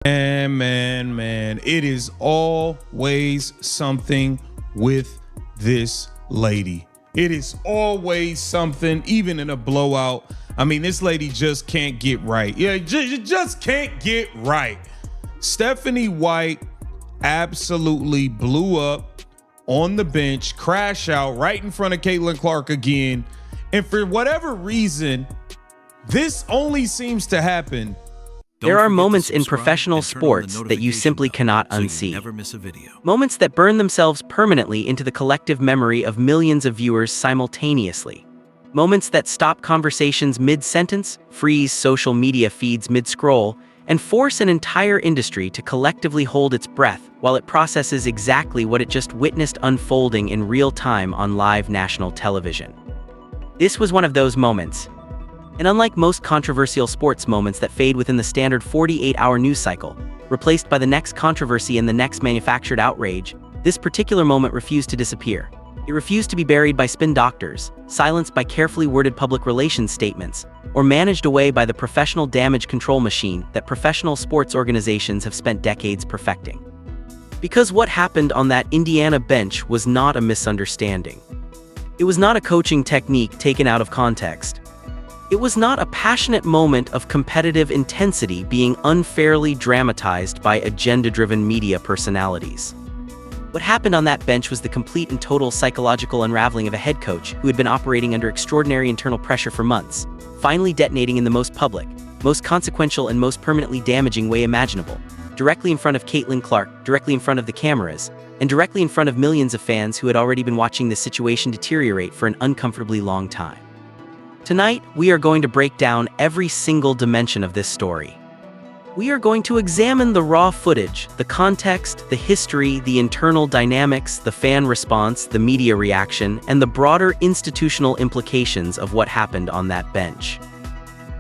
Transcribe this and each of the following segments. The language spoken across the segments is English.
Man, it is always something with this lady. It is always something, even in a blowout. I mean, this lady just can't get right. Yeah, just can't get right. Stephanie White absolutely blew up on the bench, crash out right in front of Caitlin Clark again. And for whatever reason, this only seems to happen. There are moments in professional sports that you simply cannot unsee. Moments that burn themselves permanently into the collective memory of millions of viewers simultaneously. Moments that stop conversations mid-sentence, freeze social media feeds mid-scroll, and force an entire industry to collectively hold its breath while it processes exactly what it just witnessed unfolding in real time on live national television. This was one of those moments. And unlike most controversial sports moments that fade within the standard 48-hour news cycle, replaced by the next controversy and the next manufactured outrage, this particular moment refused to disappear. It refused to be buried by spin doctors, silenced by carefully worded public relations statements, or managed away by the professional damage control machine that professional sports organizations have spent decades perfecting. Because what happened on that Indiana bench was not a misunderstanding. It was not a coaching technique taken out of context. It was not a passionate moment of competitive intensity being unfairly dramatized by agenda-driven media personalities. What happened on that bench was the complete and total psychological unraveling of a head coach who had been operating under extraordinary internal pressure for months, finally detonating in the most public, most consequential, and most permanently damaging way imaginable, directly in front of Caitlin Clark, directly in front of the cameras, and directly in front of millions of fans who had already been watching the situation deteriorate for an uncomfortably long time. Tonight, we are going to break down every single dimension of this story. We are going to examine the raw footage, the context, the history, the internal dynamics, the fan response, the media reaction, and the broader institutional implications of what happened on that bench.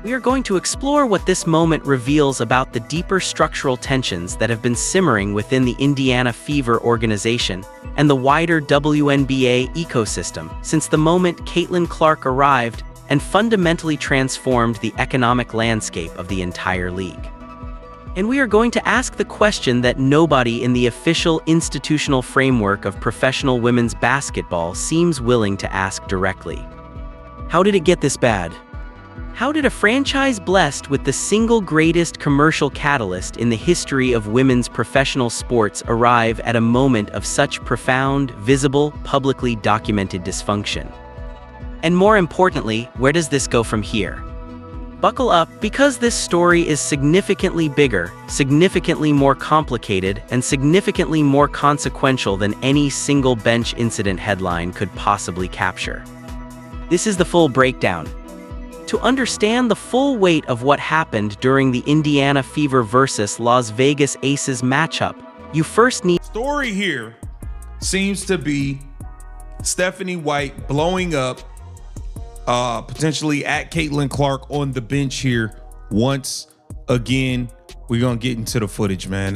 We are going to explore what this moment reveals about the deeper structural tensions that have been simmering within the Indiana Fever organization and the wider WNBA ecosystem since the moment Caitlin Clark arrived and fundamentally transformed the economic landscape of the entire league. And we are going to ask the question that nobody in the official institutional framework of professional women's basketball seems willing to ask directly. How did it get this bad? How did a franchise blessed with the single greatest commercial catalyst in the history of women's professional sports arrive at a moment of such profound, visible, publicly documented dysfunction? And more importantly, where does this go from here? Buckle up, because this story is significantly bigger, significantly more complicated, and significantly more consequential than any single bench incident headline could possibly capture. This is the full breakdown. To understand the full weight of what happened during the Indiana Fever versus Las Vegas Aces matchup, you first need... Story here seems to be Stephanie White blowing up potentially at Caitlin Clark on the bench here once again. We're gonna get into the footage, man.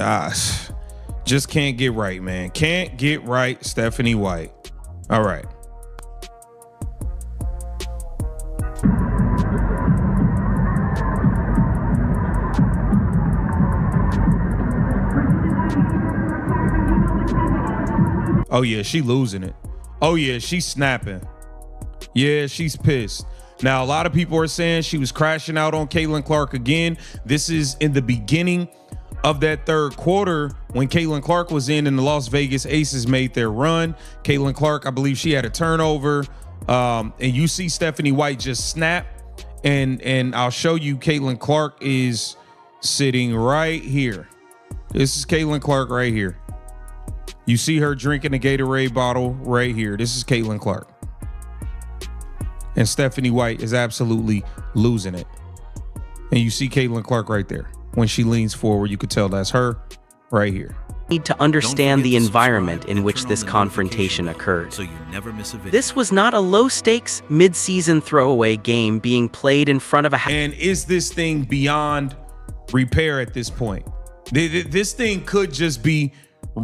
Just can't get right, man. Can't get right, Stephanie White. All right. Oh yeah, she losing it. Oh yeah, she's snapping. Yeah, she's pissed. Now, a lot of people are saying she was crashing out on Caitlin Clark again. This is in the beginning of that third quarter when Caitlin Clark was in and the Las Vegas Aces made their run. Caitlin Clark, I believe she had a turnover. And you see Stephanie White just snap. And I'll show you Caitlin Clark is sitting right here. This is Caitlin Clark right here. You see her drinking a Gatorade bottle right here. This is Caitlin Clark. And Stephanie White is absolutely losing it. And you see Caitlin Clark right there. When she leans forward, you could tell that's her right here. Need to understand the environment in which this confrontation occurred. So you never miss a video. This was not a low-stakes, mid-season throwaway game being played in front of a... And is this thing beyond repair at this point? This thing could just be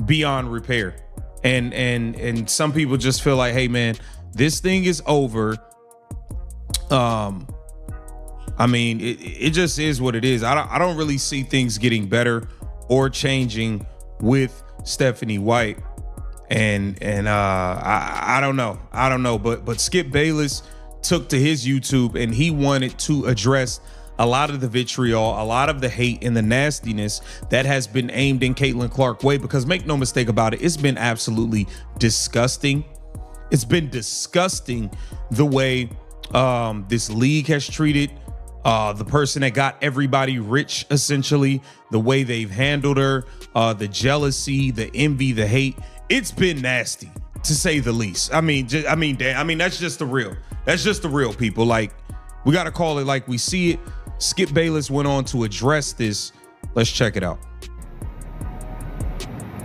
beyond repair. And some people just feel like, hey, man, this thing is over. I mean, it just is what it is. I don't really see things getting better or changing with Stephanie White. And I don't know, but Skip Bayless took to his YouTube and he wanted to address a lot of the vitriol, a lot of the hate and the nastiness that has been aimed in Caitlin Clark way, because make no mistake about it, it's been absolutely disgusting. It's been disgusting the way this league has treated the person that got everybody rich, essentially, the way they've handled her, the jealousy, the envy, the hate. It's been nasty, to say the least. I mean, that's just the real. That's just the real, people. Like, we got to call it like we see it. Skip Bayless went on to address this. Let's check it out.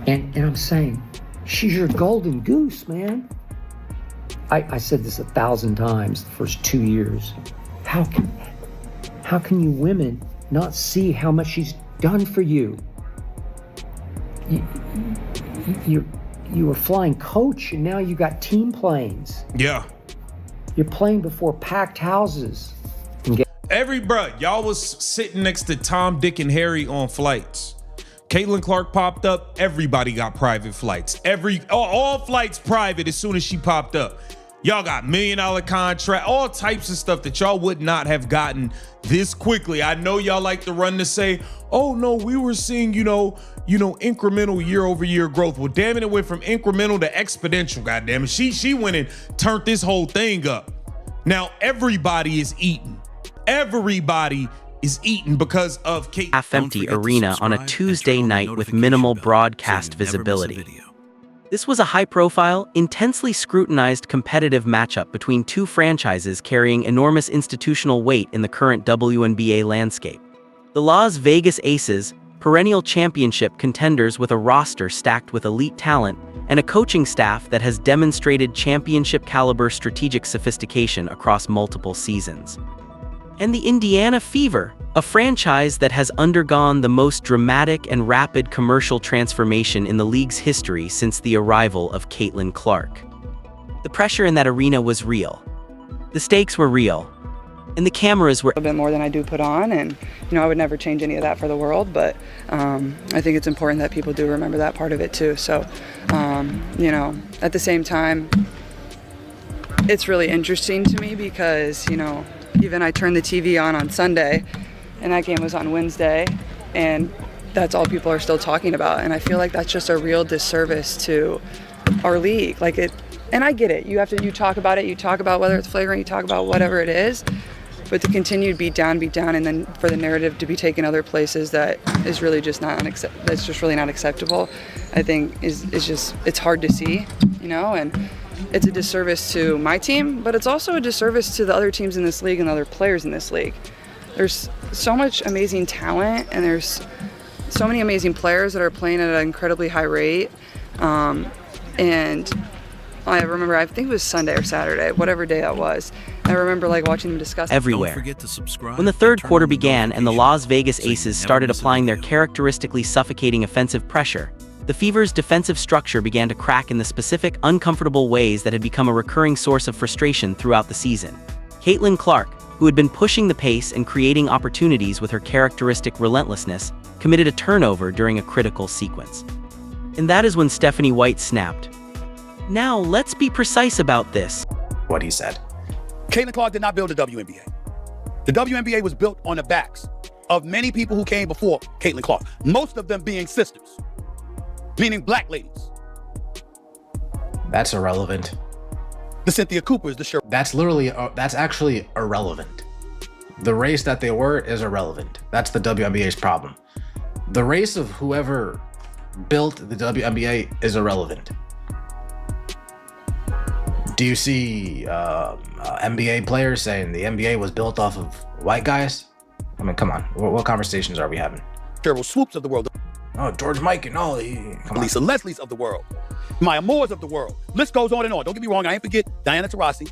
And I'm saying, she's your golden goose, man. I said this 1,000 times the first 2 years. How can you women not see how much she's done for you? You were flying coach and now you got team planes. Yeah. You're playing before packed houses. Y'all was sitting next to Tom, Dick, and Harry on flights. Caitlin Clark popped up. Everybody got private flights. All flights private as soon as she popped up. Y'all got $1 million contract, all types of stuff that y'all would not have gotten this quickly. I know y'all like to run to say, oh no, we were seeing, incremental year-over-year growth. Well, damn it went from incremental to exponential, goddamn it. She went and turned this whole thing up. Now everybody is eating. Everybody is eating because of Kate. Half-empty arena on a Tuesday night with minimal broadcast visibility. This was a high-profile, intensely scrutinized competitive matchup between two franchises carrying enormous institutional weight in the current WNBA landscape. The Las Vegas Aces, perennial championship contenders with a roster stacked with elite talent and a coaching staff that has demonstrated championship-caliber strategic sophistication across multiple seasons. And the Indiana Fever, a franchise that has undergone the most dramatic and rapid commercial transformation in the league's history since the arrival of Caitlin Clark. The pressure in that arena was real. The stakes were real. And the cameras were a bit more than I do put on, and I would never change any of that for the world, but I think it's important that people do remember that part of it too. So, at the same time, it's really interesting to me because, even I turned the TV on Sunday, and that game was on Wednesday, and that's all people are still talking about. And I feel like that's just a real disservice to our league. And I get it. You talk about it. You talk about whether it's flagrant. You talk about whatever it is. But to continue to beat down, and then for the narrative to be taken other places that is really just that's just really not acceptable, I think it's hard to see, and it's a disservice to my team, but it's also a disservice to the other teams in this league and other players in this league. There's so much amazing talent, and there's so many amazing players that are playing at an incredibly high rate. And I remember, I think it was Sunday or Saturday, whatever day that was. I remember watching them discuss everywhere. Don't forget to subscribe. When the third quarter began and the Las Vegas Aces started applying their characteristically suffocating offensive pressure, the Fever's defensive structure began to crack in the specific, uncomfortable ways that had become a recurring source of frustration throughout the season. Caitlin Clark, who had been pushing the pace and creating opportunities with her characteristic relentlessness, committed a turnover during a critical sequence. And that is when Stephanie White snapped. Now, let's be precise about this. What he said. Caitlin Clark did not build the WNBA. The WNBA was built on the backs of many people who came before Caitlin Clark, most of them being sisters, meaning black ladies. That's irrelevant. The Cynthia Coopers, the Sher. That's actually irrelevant. The race that they were is irrelevant. That's the WNBA's problem. The race of whoever built the WNBA is irrelevant. Do you see NBA players saying the NBA was built off of white guys? I mean, come on. What conversations are we having? Cheryl Swoops of the world. Oh, George Mikan. No, come on. Lisa Leslie's of the world. Maya Moore's of the world. List goes on and on. Don't get me wrong. I ain't forget Diana Taurasi.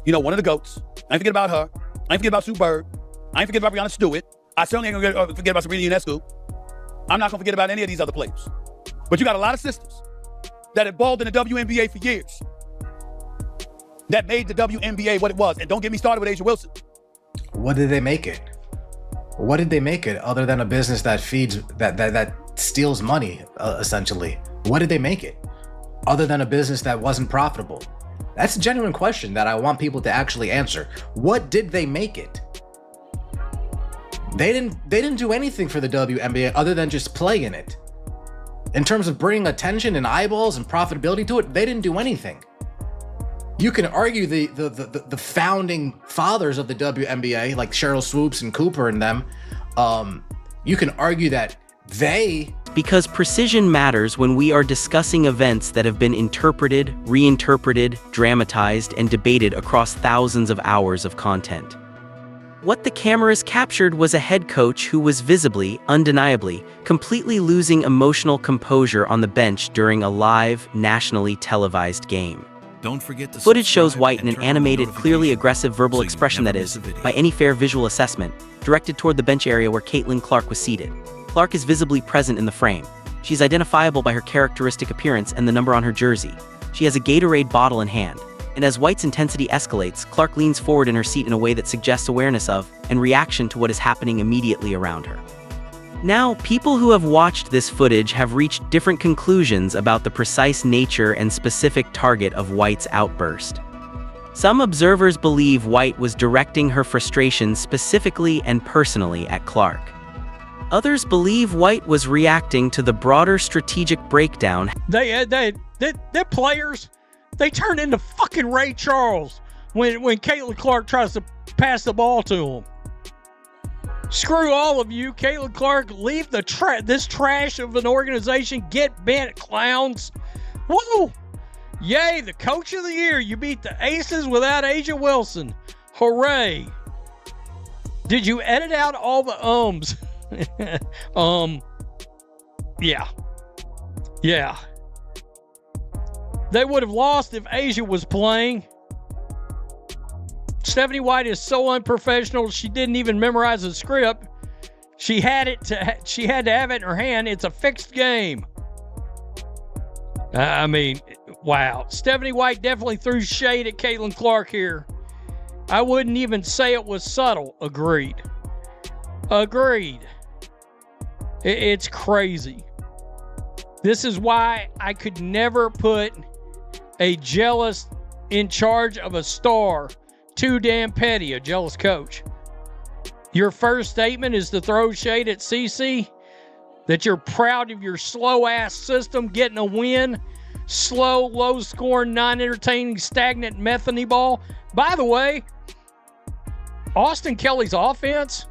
One of the GOATs. I ain't forget about her. I ain't forget about Sue Bird. I ain't forget about Breonna Stewart. I certainly ain't gonna forget about Sabrina Ionescu. I'm not gonna forget about any of these other players. But you got a lot of sisters that have balled in the WNBA for years, that made the WNBA what it was. And don't get me started with Asia Wilson. What did they make it? What did they make it other than a business that feeds, that steals money, essentially. What did they make it? Other than a business that wasn't profitable? That's a genuine question that I want people to actually answer. What did they make it? They didn't do anything for the WNBA other than just play in it. In terms of bringing attention and eyeballs and profitability to it, they didn't do anything. You can argue the founding fathers of the WNBA, like Cheryl Swoops and Cooper and them, you can argue that because precision matters when we are discussing events that have been interpreted, reinterpreted, dramatized, and debated across thousands of hours of content. What the cameras captured was a head coach who was visibly, undeniably, completely losing emotional composure on the bench during a live, nationally televised game. Don't forget to Footage shows White in an animated, clearly aggressive verbal expression that is, by any fair visual assessment, directed toward the bench area where Caitlin Clark was seated. Clark is visibly present in the frame. She's identifiable by her characteristic appearance and the number on her jersey. She has a Gatorade bottle in hand. And as White's intensity escalates, Clark leans forward in her seat in a way that suggests awareness of and reaction to what is happening immediately around her. Now, people who have watched this footage have reached different conclusions about the precise nature and specific target of White's outburst. Some observers believe White was directing her frustration specifically and personally at Clark. Others believe White was reacting to the broader strategic breakdown. They're players. They turn into fucking Ray Charles when Caitlin Clark tries to pass the ball to him. Screw all of you, Caitlin Clark. Leave this trash of an organization. Get bent, clowns. Woo! Yay, the coach of the year. You beat the Aces without Asia Wilson. Hooray. Did you edit out all the ums? Yeah. Yeah. They would have lost if Asia was playing. Stephanie White is so unprofessional, she didn't even memorize the script. She had to have it in her hand. It's a fixed game. I mean, wow. Stephanie White definitely threw shade at Caitlin Clark here. I wouldn't even say it was subtle. Agreed. It's crazy. This is why I could never put a jealous in charge of a star. Too damn petty, a jealous coach. Your first statement is to throw shade at CC, that you're proud of your slow-ass system getting a win, slow, low-scoring, non-entertaining, stagnant methany ball. By the way, Austin Kelly's offense,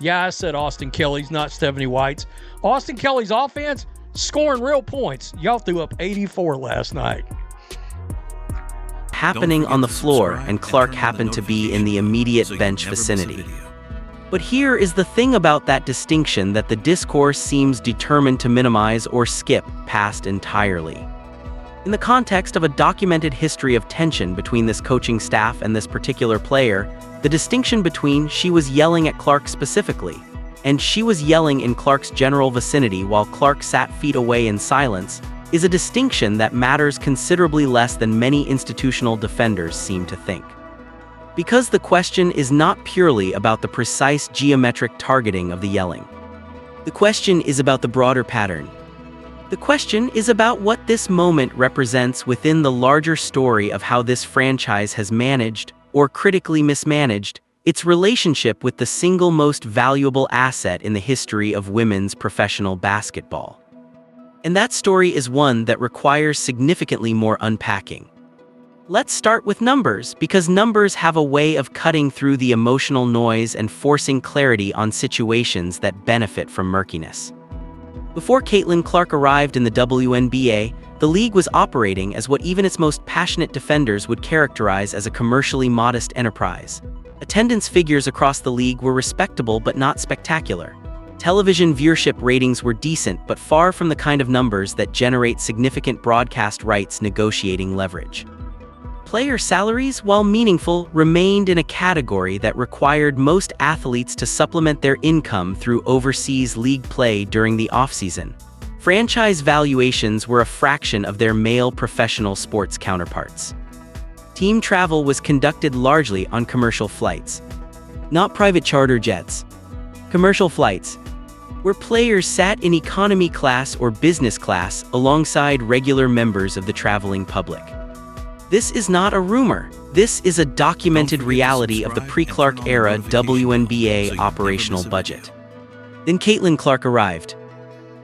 yeah, I said Austin Kelly's, not Stephanie White's. Austin Kelly's offense, scoring real points. Y'all threw up 84 last night. Happening on the floor, and Clark happened to be in the immediate bench vicinity. But here is the thing about that distinction that the discourse seems determined to minimize or skip past entirely. In the context of a documented history of tension between this coaching staff and this particular player, the distinction between she was yelling at Clark specifically, and she was yelling in Clark's general vicinity while Clark sat feet away in silence, is a distinction that matters considerably less than many institutional defenders seem to think. Because the question is not purely about the precise geometric targeting of the yelling. The question is about the broader pattern. The question is about what this moment represents within the larger story of how this franchise has managed, or critically mismanaged, its relationship with the single most valuable asset in the history of women's professional basketball. And that story is one that requires significantly more unpacking. Let's start with numbers, because numbers have a way of cutting through the emotional noise and forcing clarity on situations that benefit from murkiness. Before Caitlin Clark arrived in the WNBA, the league was operating as what even its most passionate defenders would characterize as a commercially modest enterprise. Attendance figures across the league were respectable but not spectacular. Television viewership ratings were decent but far from the kind of numbers that generate significant broadcast rights negotiating leverage. Player salaries, while meaningful, remained in a category that required most athletes to supplement their income through overseas league play during the offseason. Franchise valuations were a fraction of their male professional sports counterparts. Team travel was conducted largely on commercial flights. Not private charter jets. Commercial flights. where players sat in economy class or business class alongside regular members of the traveling public. This is not a rumor. This is a documented reality of the pre-Clark era WNBA operational budget. Then Caitlin Clark arrived,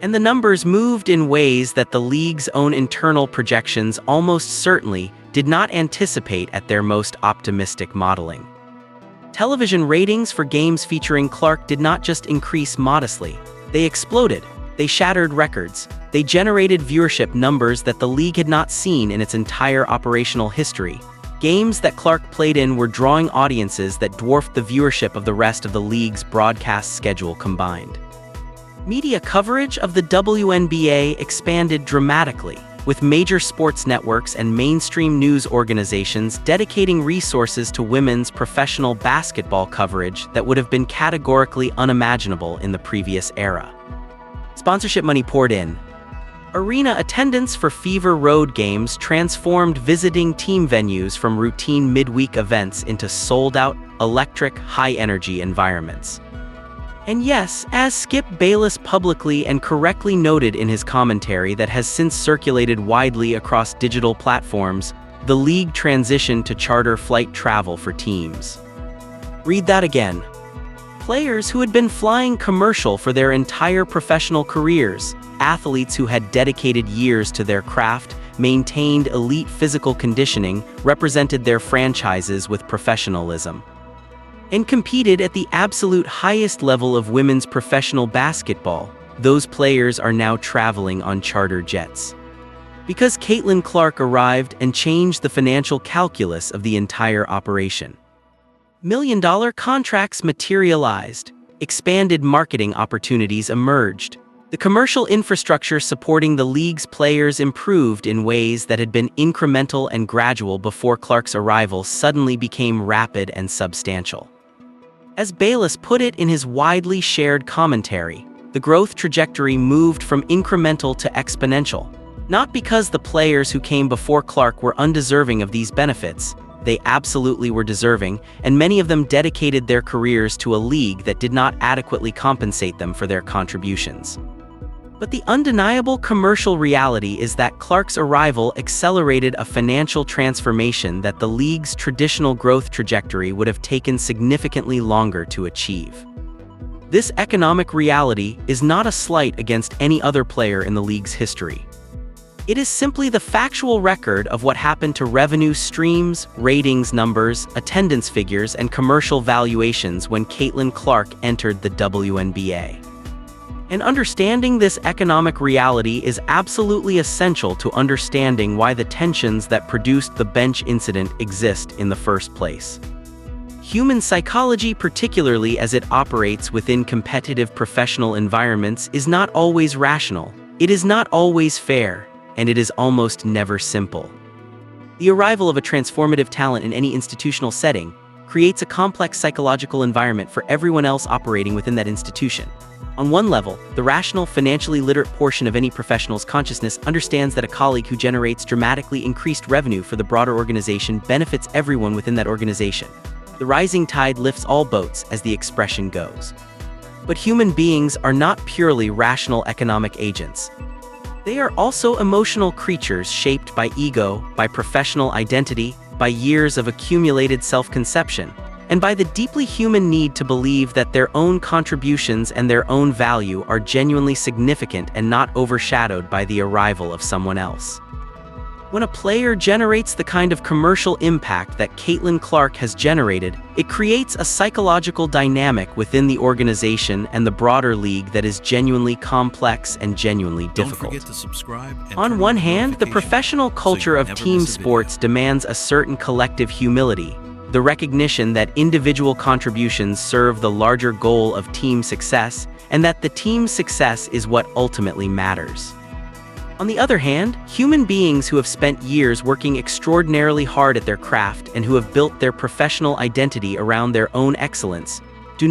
and the numbers moved in ways that the league's own internal projections almost certainly did not anticipate at their most optimistic modeling. Television ratings for games featuring Clark did not just increase modestly, they exploded. They shattered records. They generated viewership numbers that the league had not seen in its entire operational history. Games that Clark played in were drawing audiences that dwarfed the viewership of the rest of the league's broadcast schedule combined. Media coverage of the WNBA expanded dramatically, with major sports networks and mainstream news organizations dedicating resources to women's professional basketball coverage that would have been categorically unimaginable in the previous era. Sponsorship money poured in. Arena attendance for Fever Road games transformed visiting team venues from routine midweek events into sold-out, electric, high-energy environments. And yes, as Skip Bayless publicly and correctly noted in his commentary that has since circulated widely across digital platforms, the league transitioned to charter flight travel for teams. Read that again. Players who had been flying commercial for their entire professional careers, athletes who had dedicated years to their craft, maintained elite physical conditioning, represented their franchises with professionalism, and competed at the absolute highest level of women's professional basketball. Those players are now traveling on charter jets. Because Caitlin Clark arrived and changed the financial calculus of the entire operation. $1 million contracts materialized. Expanded marketing opportunities emerged. The commercial infrastructure supporting the league's players improved in ways that had been incremental and gradual before Clark's arrival suddenly became rapid and substantial. As Bayless put it in his widely shared commentary, the growth trajectory moved from incremental to exponential. Not because the players who came before Clark were undeserving of these benefits. They absolutely were deserving, and many of them dedicated their careers to a league that did not adequately compensate them for their contributions. But the undeniable commercial reality is that Clark's arrival accelerated a financial transformation that the league's traditional growth trajectory would have taken significantly longer to achieve. This economic reality is not a slight against any other player in the league's history. It is simply the factual record of what happened to revenue streams, ratings numbers, attendance figures, and commercial valuations when Caitlin Clark entered the WNBA. And understanding this economic reality is absolutely essential to understanding why the tensions that produced the bench incident exist in the first place. Human psychology, particularly as it operates within competitive professional environments, is not always rational, it is not always fair, and it is almost never simple. The arrival of a transformative talent in any institutional setting creates a complex psychological environment for everyone else operating within that institution. On one level, the rational, financially literate portion of any professional's consciousness understands that a colleague who generates dramatically increased revenue for the broader organization benefits everyone within that organization. The rising tide lifts all boats, as the expression goes. But human beings are not purely rational economic agents. They are also emotional creatures shaped by ego, by professional identity, by years of accumulated self-conception, and by the deeply human need to believe that their own contributions and their own value are genuinely significant and not overshadowed by the arrival of someone else. When a player generates the kind of commercial impact that Caitlin Clark has generated, it creates a psychological dynamic within the organization and the broader league that is genuinely complex and genuinely difficult. Don't forget to subscribe and On one hand, the professional culture of team sports demands a certain collective humility, the recognition that individual contributions serve the larger goal of team success, and that the team's success is what ultimately matters. On the other hand, human beings who have spent years working extraordinarily hard at their craft and who have built their professional identity around their own excellence